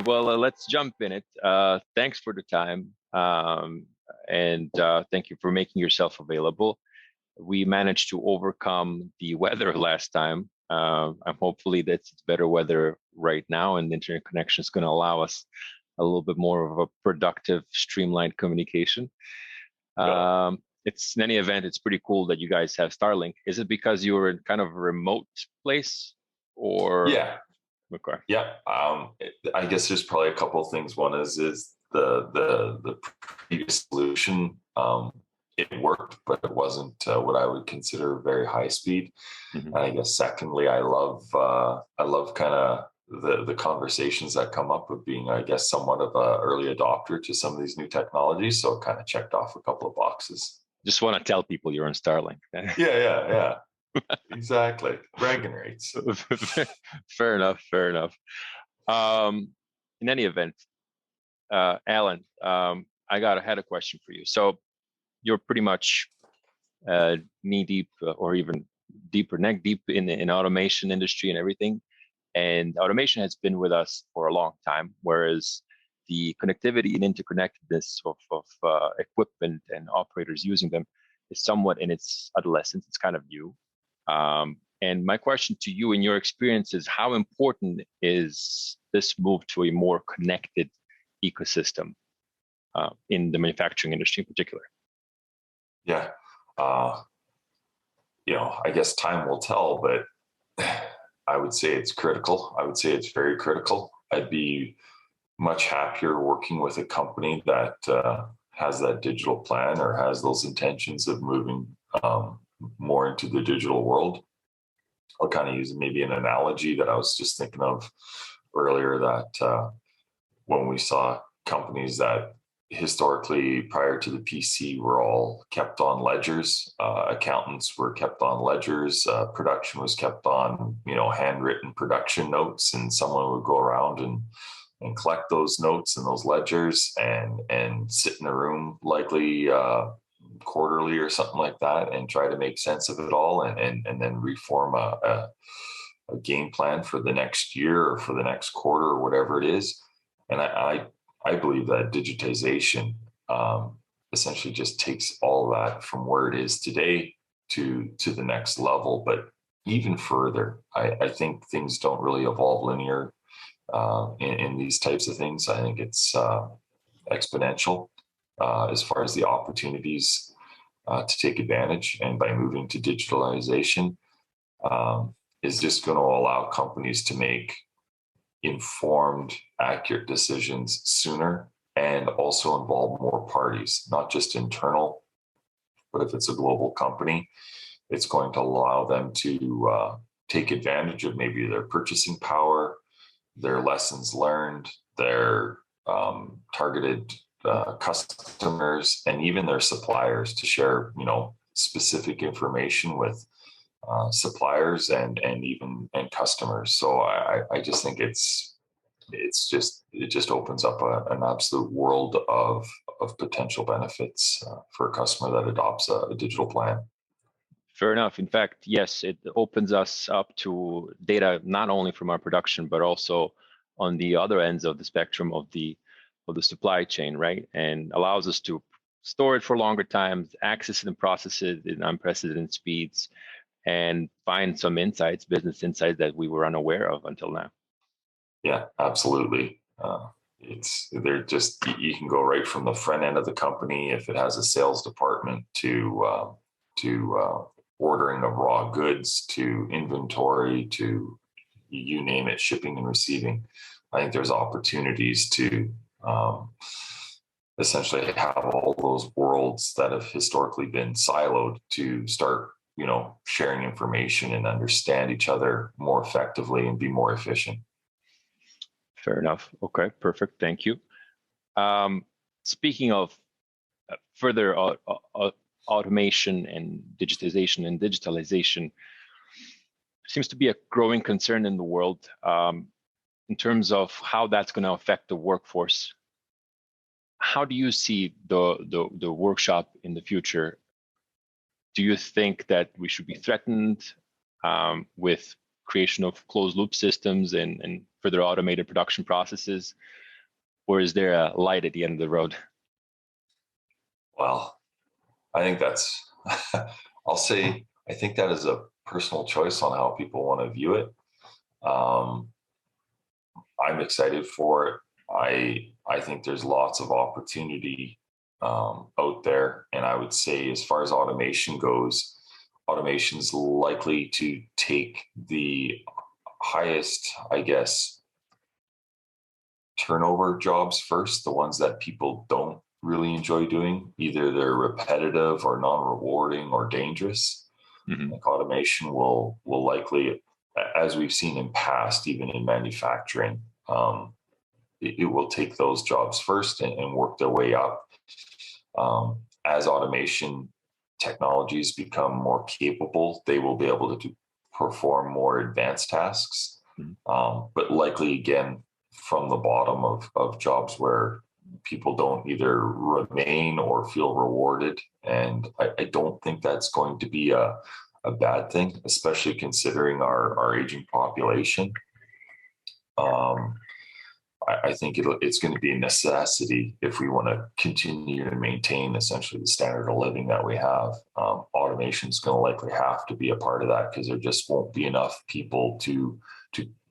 Well, let's jump in it. Thanks for the time, and thank you for making yourself available. We managed to overcome the weather last time. I'm hopefully that it's better weather right now, and the internet connection is going to allow us a little bit more of a productive, streamlined communication. It's in any event, it's pretty cool that you guys have Starlink. Is it because you were in kind of a remote place, or Yeah, okay? yeah. I guess there's probably a couple of things. One is the previous solution. It worked, but it wasn't what I would consider very high speed. Mhm. And I guess secondly, I love kind of the conversations that come up with being, I guess, somewhat of an early adopter to some of these new technologies. So it kind of checked off a couple of boxes. Just want to tell people you're on Starlink. Yeah. Exactly. Bragging rights. Fair enough. Fair enough. In any event, Alan, had a question for you. So you're pretty much knee deep, or even deeper, neck deep in automation industry and everything. And automation has been with us for a long time, whereas the connectivity and interconnectedness of equipment and operators using them is somewhat in its adolescence. It's kind of new. And my question to you, in your experience, is how important is this move to a more connected ecosystem in the manufacturing industry in particular? Yeah. I guess time will tell, but I would say it's critical. I would say it's very critical. I'd be much happier working with a company that has that digital plan or has those intentions of moving more into the digital world. I'll kind of use maybe an analogy that I was just thinking of earlier, that when we saw companies that historically prior to the PC were all kept on ledgers, accountants were kept on ledgers, production was kept on, handwritten production notes, and someone would go around and collect those notes and those ledgers and sit in a room likely quarterly or something like that and try to make sense of it all and then reform a game plan for the next year or for the next quarter or whatever it is. And I believe that digitization essentially just takes all that from where it is today to the next level. But even further, I think things don't really evolve linear in these types of things. I think it's exponential as far as the opportunities to take advantage. And by moving to digitalization is just going to allow companies to make informed, accurate decisions sooner, and also involve more parties, not just internal, but if it's a global company, it's going to allow them to take advantage of maybe their purchasing power, their lessons learned, their targeted customers, and even their suppliers to share, specific information with suppliers and customers. So I just think it just opens up an absolute world of potential benefits for a customer that adopts a digital plan. Fair enough. In fact, yes, it opens us up to data not only from our production, but also on the other ends of the spectrum of the supply chain, right? And allows us to store it for longer times, access it and process it in unprecedented speeds, and find some insights, business insights that we were unaware of until now. Yeah, absolutely. You can go right from the front end of the company, if it has a sales department, to ordering of raw goods, to inventory, to you name it, shipping and receiving. I think there's opportunities to essentially have all those worlds that have historically been siloed to start, sharing information and understand each other more effectively and be more efficient. Fair enough. Okay, perfect. Thank you. Speaking of further automation and digitalization seems to be a growing concern in the world in terms of how that's going to affect the workforce. How do you see the workshop in the future? Do you think that we should be threatened with creation of closed loop systems and further automated production processes? or is there a light at the end of the road? Well, I think that's, I'll say, I think that is a personal choice on how people want to view it. Um, I'm excited for it. I think there's lots of opportunity out there, and I would say, as far as automation goes, automation is likely to take the highest, I guess, turnover jobs first, the ones that people don't really enjoy doing. Either they're repetitive or non-rewarding or dangerous. Mm-hmm. Like automation will likely, as we've seen in past, even in manufacturing, it will take those jobs first and work their way up. As automation technologies become more capable, they will be able to perform more advanced tasks. But likely, again, from the bottom of jobs where people don't either remain or feel rewarded. And I don't think that's going to be a bad thing, especially considering our aging population. I think it's going to be a necessity if we want to continue to maintain essentially the standard of living that we have. Automation is going to likely have to be a part of that, because there just won't be enough people to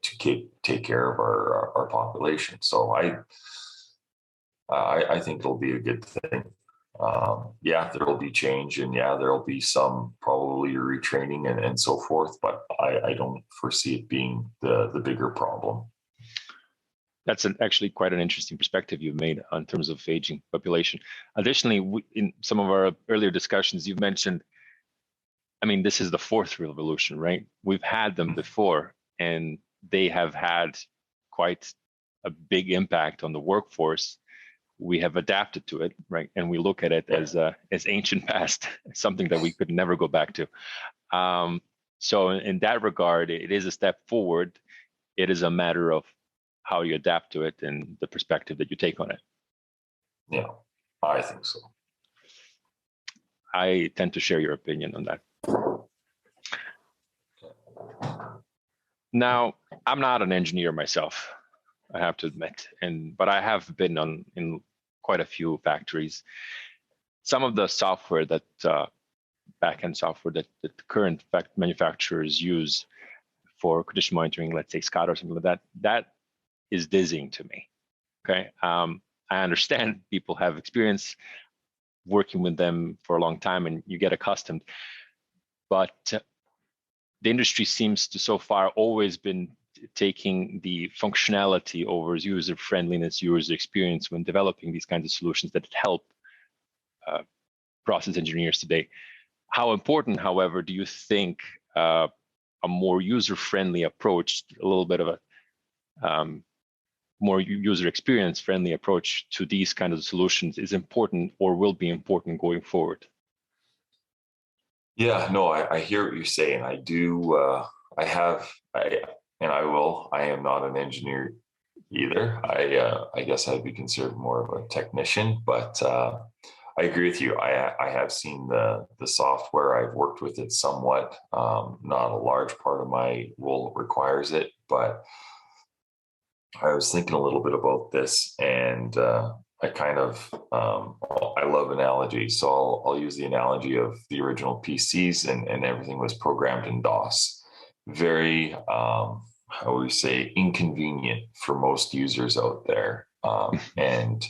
take care of our population. So I think it'll be a good thing. Yeah, there will be change, and yeah, there will be some probably retraining and so forth, but I don't foresee it being the bigger problem. That's actually quite an interesting perspective you've made in terms of aging population. Additionally, in some of our earlier discussions, you've mentioned, I mean, this is the fourth revolution, right? We've had them before, and they have had quite a big impact on the workforce. We have adapted to it, right? And we look at it as ancient past, something that we could never go back to. So in that regard, it is a step forward. It is a matter of how you adapt to it and the perspective that you take on it. Yeah, I think so. I tend to share your opinion on that. Now, I'm not an engineer myself, I have to admit, but I have been in quite a few factories. Some of the software that backend software that the current manufacturers use for condition monitoring, let's say SCADA or something like that, that is dizzying to me. Okay, I understand people have experience working with them for a long time, and you get accustomed. But the industry seems to so far always been taking the functionality over user friendliness, user experience when developing these kinds of solutions that help process engineers today. How important, however, do you think a more user-friendly approach, a little bit of a more user experience friendly approach to these kind of solutions is important or will be important going forward? Yeah, no, I hear what you're saying. I do. I am not an engineer either. I guess I'd be considered more of a technician, but I agree with you. I have seen the software. I've worked with it somewhat. Not a large part of my role requires it, but I was thinking a little bit about this, and I kind of I love analogies, so I'll use the analogy of the original PCs, and everything was programmed in DOS. Very how would we say, inconvenient for most users out there, and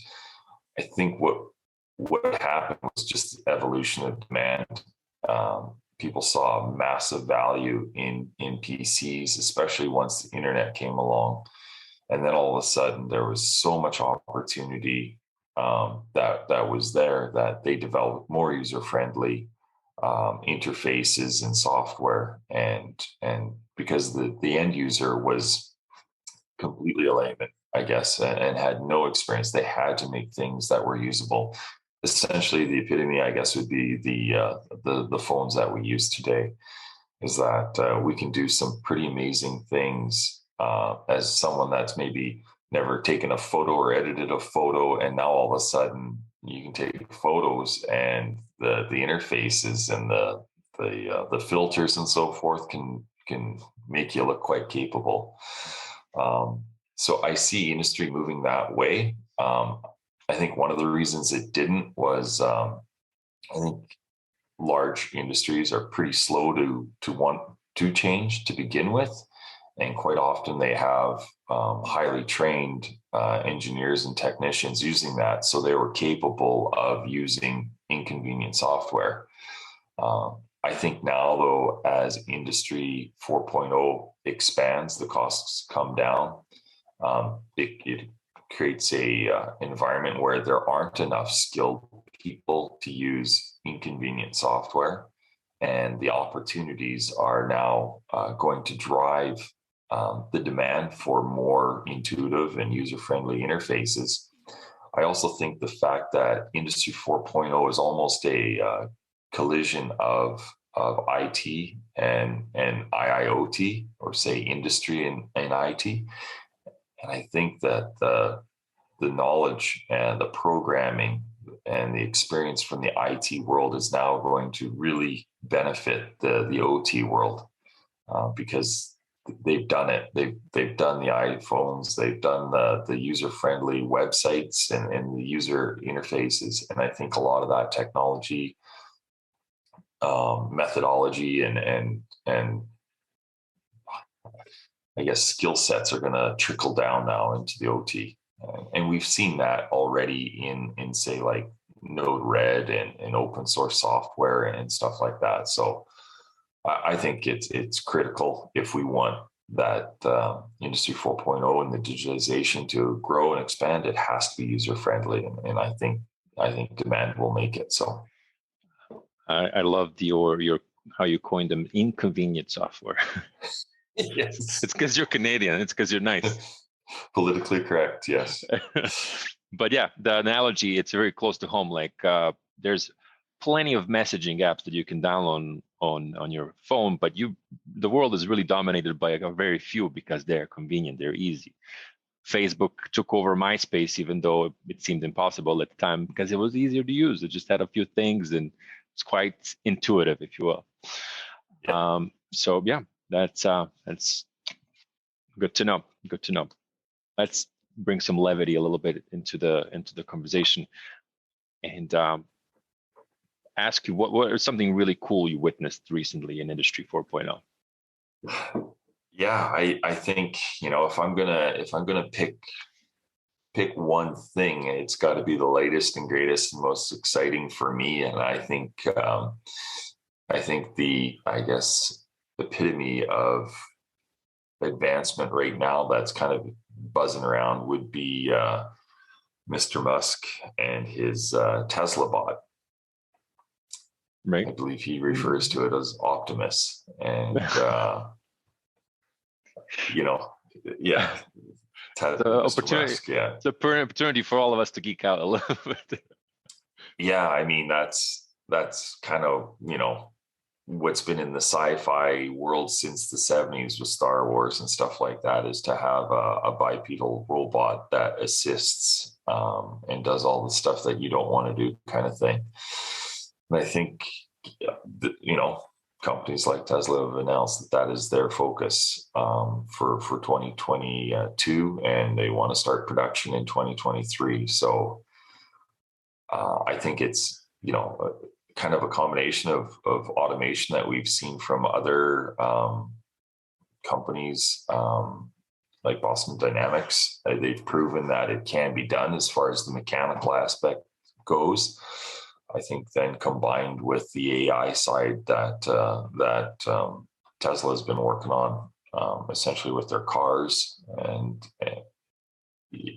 I think what happened was just the evolution of demand. People saw massive value in PCs, especially once the internet came along. And then all of a sudden, there was so much opportunity that was there that they developed more user friendly interfaces and software, and because the end user was completely a layman, I guess, and had no experience, they had to make things that were usable. Essentially, the epitome, I guess, would be the phones that we use today. Is that we can do some pretty amazing things as someone that's maybe never taken a photo or edited a photo, and now all of a sudden you can take photos, and the interfaces and the filters and so forth can make you look quite capable. So I see industry moving that way. I think one of the reasons it didn't was I think large industries are pretty slow to want to change to begin with, and quite often they have highly trained engineers and technicians using that, so they were capable of using Inconvenient software. I think now, though, as Industry 4.0 expands, the costs come down. It creates a environment where there aren't enough skilled people to use Inconvenient software, and the opportunities are now going to drive the demand for more intuitive and user-friendly interfaces. I also think the fact that Industry 4.0 is almost a collision of IT and IoT, or say industry and IT. And I think that the knowledge and the programming and the experience from the IT world is now going to really benefit the OT world, because they've done it. They've done the iPhones, they've done the user-friendly websites and the user interfaces. And I think a lot of that technology, methodology and I guess skill sets are going to trickle down now into the OT. And we've seen that already in say like Node-RED and open source software and stuff like that. So I think it's critical if we want that Industry 4.0 and the digitalization to grow and expand. It has to be user friendly, and I think demand will make it so. I loved your how you coined them, inconvenient software. Yes, it's because you're Canadian. It's because you're nice. Politically correct, yes. But yeah, the analogy, it's very close to home. Like there's plenty of messaging apps that you can download on your phone, but the world is really dominated by a very few because they're convenient, they're easy. Facebook took over MySpace, even though it seemed impossible at the time, because it was easier to use. It just had a few things and it's quite intuitive, if you will. Yeah. So yeah, that's good to know. Good to know. Let's bring some levity a little bit into the conversation, and ask you what is something really cool you witnessed recently in Industry 4.0. Yeah, I think, if I'm gonna pick one thing, it's got to be the latest and greatest and most exciting for me. And I think the, I guess, epitome of advancement right now that's kind of buzzing around would be Mr. Musk and his Tesla bot. Right. I believe he refers to it as Optimus, and yeah. The opportunity, Musk, yeah. It's an opportunity for all of us to geek out a little bit. Yeah, I mean that's kind of what's been in the sci-fi world since the 70s with Star Wars and stuff like that, is to have a bipedal robot that assists and does all the stuff that you don't want to do, kind of thing. And I think companies like Tesla have announced that is their focus for 2022, and they want to start production in 2023. So I think it's kind of a combination of automation that we've seen from other companies like Boston Dynamics. They've proven that it can be done as far as the mechanical aspect goes. I think then combined with the AI side that Tesla has been working on, essentially with their cars, and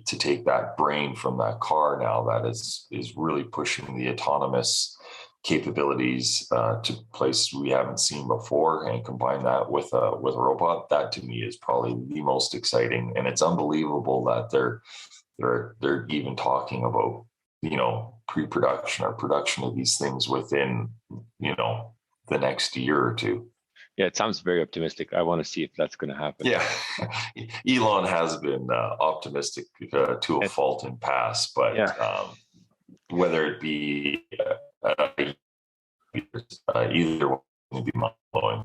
to take that brain from that car now that is really pushing the autonomous capabilities to places we haven't seen before, and combine that with a robot, that to me is probably the most exciting. And it's unbelievable that they're even talking about pre-production or production of these things within the next year or two. Yeah, it sounds very optimistic. I want to see if that's going to happen. Yeah, Elon has been optimistic to a fault in past, but whether it be either one, would be mind blowing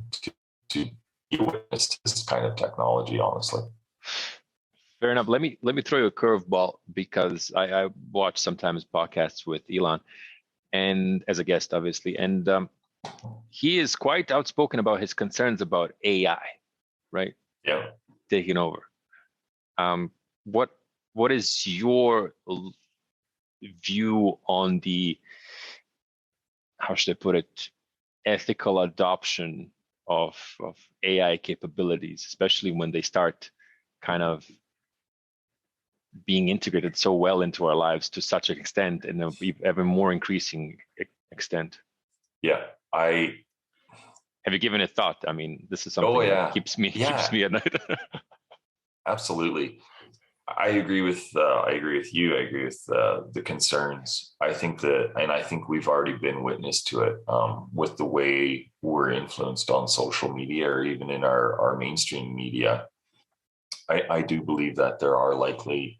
to witness this kind of technology, honestly. Fair enough. Let me throw you a curveball because I watch sometimes podcasts with Elon and as a guest, obviously, and he is quite outspoken about his concerns about AI, right? Yeah. Taking over. Um, what what is your view on the, how should I put it, ethical adoption of AI capabilities, especially when they start kind of being integrated so well into our lives to such an extent, and an ever more increasing extent? Yeah. Have you given it thought? I mean, this is Oh, something that yeah. keeps me Yeah, at night. absolutely. I agree with you. I agree with the concerns. I think that, and I think we've already been witness to it with the way we're influenced on social media or even in our mainstream media. I do believe that there are likely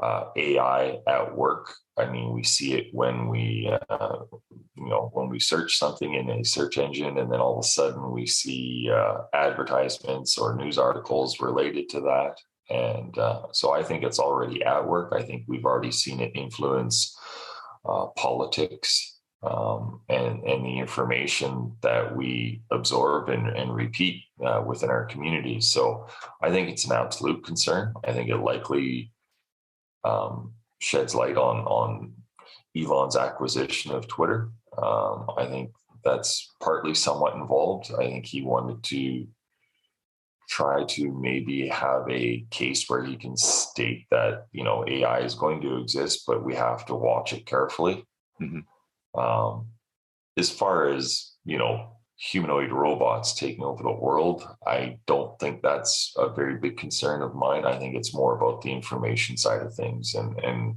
AI at work. I mean, we see it when when we search something in a search engine, and then all of a sudden we see advertisements or news articles related to that. And so I think it's already at work. I think we've already seen it influence politics and the information that we absorb and repeat within our communities. So I think it's an absolute concern. I think it likely sheds light on Elon's acquisition of Twitter. I think that's partly somewhat involved. I think he wanted to try to maybe have a case where he can state that, AI is going to exist, but we have to watch it carefully. Mhm. As far as, humanoid robots taking over the world, I don't think that's a very big concern of mine. I think it's more about the information side of things and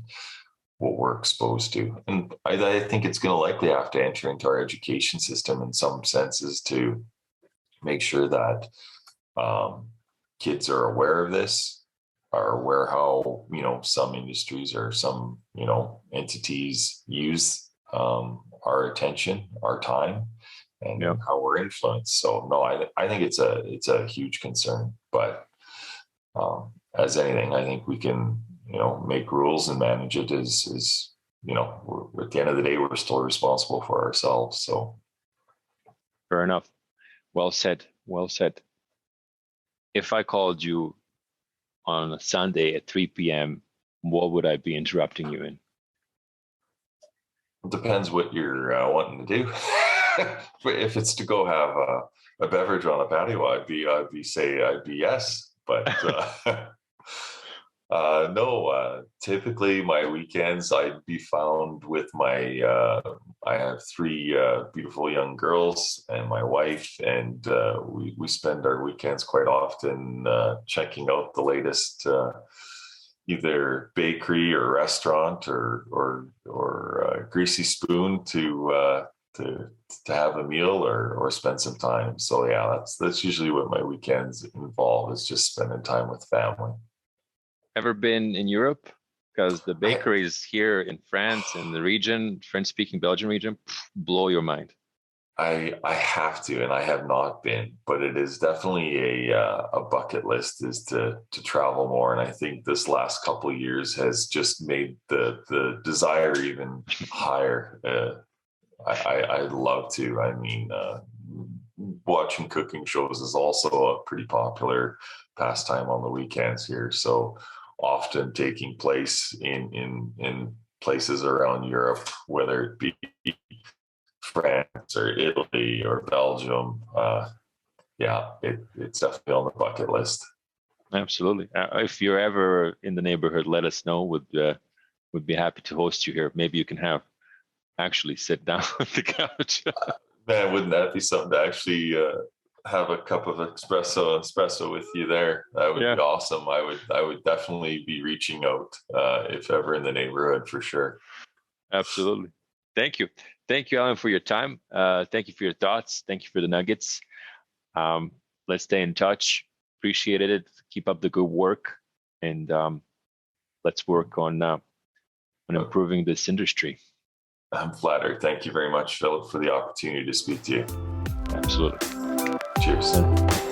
what we're exposed to. And I think it's going to likely have to enter into our education system in some senses to make sure that kids are aware of this, are aware how, some industries or some, entities use our attention, our time, and Yeah, how we're influenced. So no, I think it's a huge concern, but as anything, I think we can, make rules and manage it as at the end of the day, we're still responsible for ourselves. So fair enough. Well said. Well said. If I called you on a Sunday at 3 p.m., what would I be interrupting you in? it depends what you're wanting to do. But if it's to go have a beverage on a patio, I'd be yes. But no, typically my weekends I'd be found with I have three beautiful young girls and my wife, and we spend our weekends quite often checking out the latest either bakery or restaurant or greasy spoon to have a meal or spend some time. So yeah, that's usually what my weekends involve, is just spending time with family. Ever been in Europe? Because the I bakeries here in France, in the region, French-speaking Belgian region, blow your mind. I have to, and I have not been, but it is definitely a bucket list, is to travel more. And I think this last couple of years has just made the desire even higher. I'd love to. I mean, watching cooking shows is also a pretty popular pastime on the weekends here. So often taking place in places around Europe, whether it be France or Italy or Belgium. Yeah, it's definitely on the bucket list. Absolutely. If you're ever in the neighborhood, let us know. Would be happy to host you here. Maybe you can have actually sit down on the couch. Man, wouldn't that be something to actually have a cup of espresso with you there? That would Yeah, be awesome. I would definitely be reaching out if ever in the neighborhood, for sure. absolutely. Thank you. Thank you, Alan, for your time. Thank you for your thoughts. Thank you for the nuggets. Um, let's stay in touch. Appreciate it. Keep up the good work, and let's work on improving this industry. I'm flattered. Thank you very much, Philip, for the opportunity to speak to you. Absolutely. Cheers.